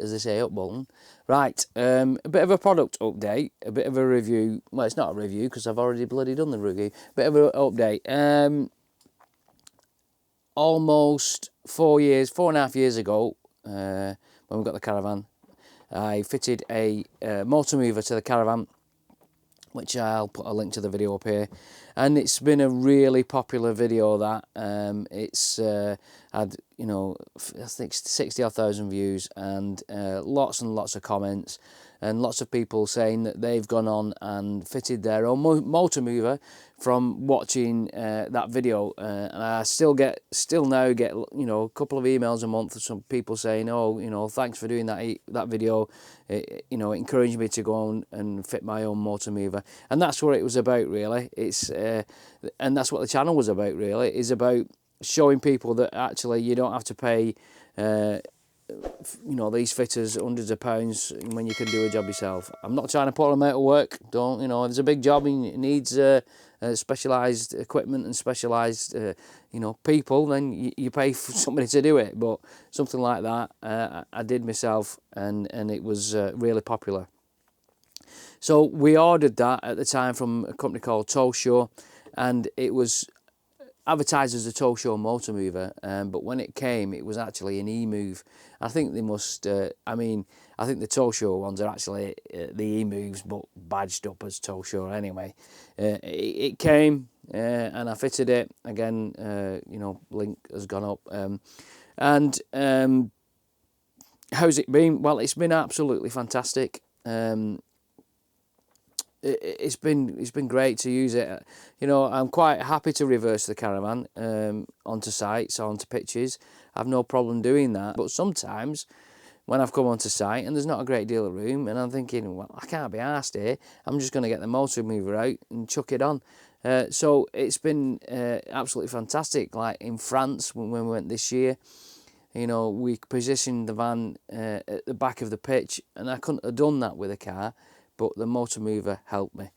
as they say up Bolton. Right, a bit of a product update, a bit of a review. Well, it's not a review because I've already bloody done the review. Bit of an update. Almost 4.5 years ago, when we got the Caravan, I fitted a MotorMover to the Caravan, which I'll put a link to the video up here, and it's been a really popular video. That it's had, you know, I think 60,000 views, and lots of comments, and lots of people saying that they've gone on and fitted their own MotorMover from watching that video. And I still now get, you know, a couple of emails a month of some people saying, oh, you know, thanks for doing that video. You know, it encouraged me to go on and fit my own MotorMover, and that's what it was about, really. It's and that's what the channel was about, really. It's about showing people that actually you don't have to pay you know, these fitters hundreds of pounds when you can do a job yourself. I'm not trying to put them out of work. Don't, you know, there's a big job and it needs specialised equipment and specialised you know, people, then you pay for somebody to do it. But something like that I did myself, and it was really popular. So we ordered that at the time from a company called Tow Show, and it was advertised as a Tow Show MotorMover, but when it came, it was actually an E-Move. I think they must, I mean, I think the Tow Show ones are actually the E-Moves, but badged up as Tow Show anyway. It came, and I fitted it. Again, you know, link has gone up. And how's it been? Well, it's been absolutely fantastic. It's been great to use it. You know, I'm quite happy to reverse the Caravan onto sites, onto pitches. I've no problem doing that. But sometimes when I've come onto site and there's not a great deal of room, and I'm thinking, well, I can't be arsed here, I'm just going to get the MotorMover out and chuck it on. So it's been absolutely fantastic. Like in France, when we went this year, you know, we positioned the van at the back of the pitch, and I couldn't have done that with a car, but the MotorMover helped me,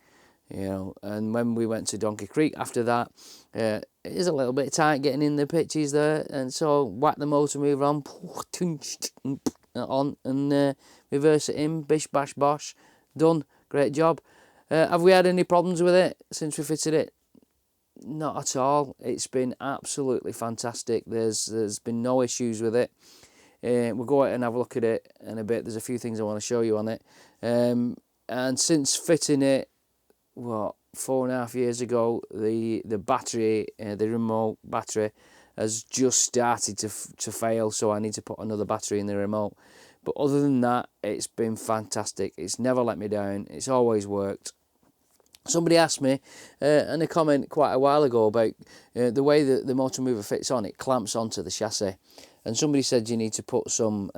you know. And when we went to Donkey Creek after that, it is a little bit tight getting in the pitches there, and so whack the MotorMover on and reverse it in, bish bash bosh, done. Great job. Have we had any problems with it since we fitted it? Not at all. It's been absolutely fantastic. There's been no issues with it. We'll go out and have a look at it in a bit. There's a few things I want to show you on it. And since fitting it, what, 4.5 years ago, the battery, the remote battery, has just started to fail, so I need to put another battery in the remote. But other than that, it's been fantastic. It's never let me down. It's always worked. Somebody asked me in a comment quite a while ago about the way that the MotorMover fits on. It clamps onto the chassis, and somebody said you need to put some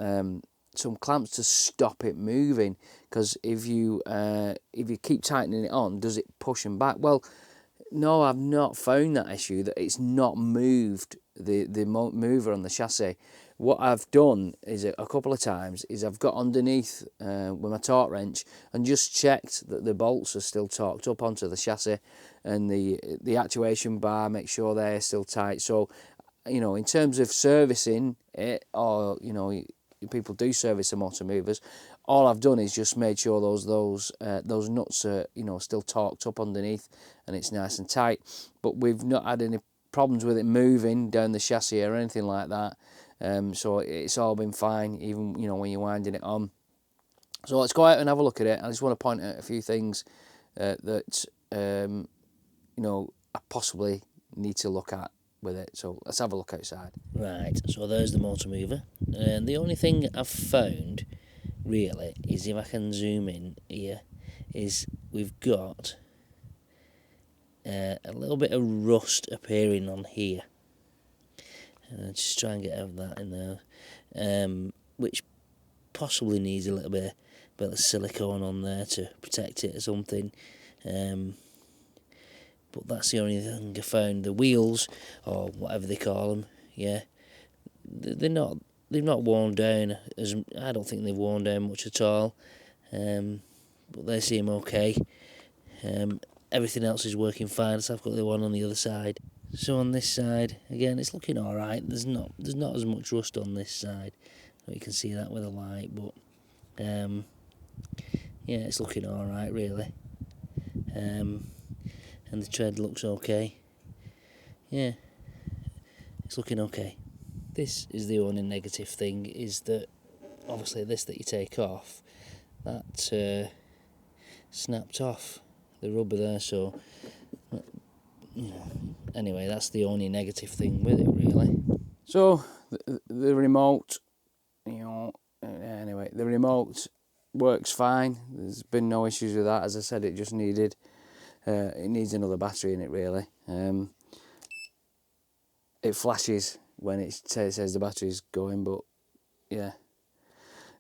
clamps to stop it moving, because if you keep tightening it on, does it push them back? Well, no, I've not found that issue, that it's not moved the mover on the chassis. What I've done is a couple of times is I've got underneath with my torque wrench and just checked that the bolts are still torqued up onto the chassis, and the actuation bar, make sure they're still tight. So, you know, in terms of servicing it, or, you know, people do service the MotorMovers, all I've done is just made sure those nuts are, you know, still torqued up underneath and it's nice and tight. But we've not had any problems with it moving down the chassis or anything like that. So it's all been fine, even, you know, when you're winding it on. So let's go out and have a look at it. I just want to point out a few things that you know, I possibly need to look at with it. So let's have a look outside. Right, so there's the MotorMover, and the only thing I've found really is, if I can zoom in here, is we've got a little bit of rust appearing on here. And just try and get out of that in there, which possibly needs a little bit of silicone on there to protect it or something. But that's the only thing I found. The wheels, or whatever they call them, yeah, they've not worn down. I don't think they've worn down much at all. But they seem okay. Everything else is working fine, so I've got the one on the other side. So on this side, again, it's looking all right. There's not as much rust on this side. You can see that with the light, but yeah, it's looking all right, really. And the tread looks okay. Yeah, it's looking okay. This is the only negative thing, is that obviously this that you take off, that snapped off the rubber there, so you know, anyway, that's the only negative thing with it, really. So the remote, you know, anyway, the remote works fine. There's been no issues with that. As I said, it just needed, it needs another battery in it, really. It flashes when it says the battery's going, but yeah.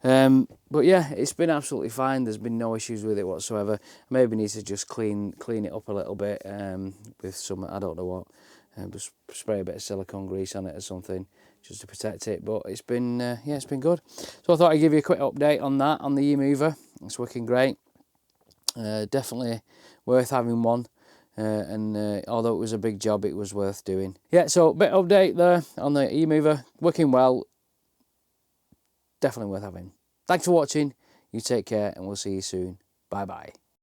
But yeah, it's been absolutely fine. There's been no issues with it whatsoever. Maybe need to just clean it up a little bit with some, I don't know what, just spray a bit of silicone grease on it or something just to protect it. But it's been yeah, it's been good. So I thought I'd give you a quick update on that, on the eMover. It's working great. Definitely worth having one. And although it was a big job, it was worth doing. Yeah, so bit of update there on the eMover, working well. Definitely worth having. Thanks for watching. You take care, and we'll see you soon. Bye bye.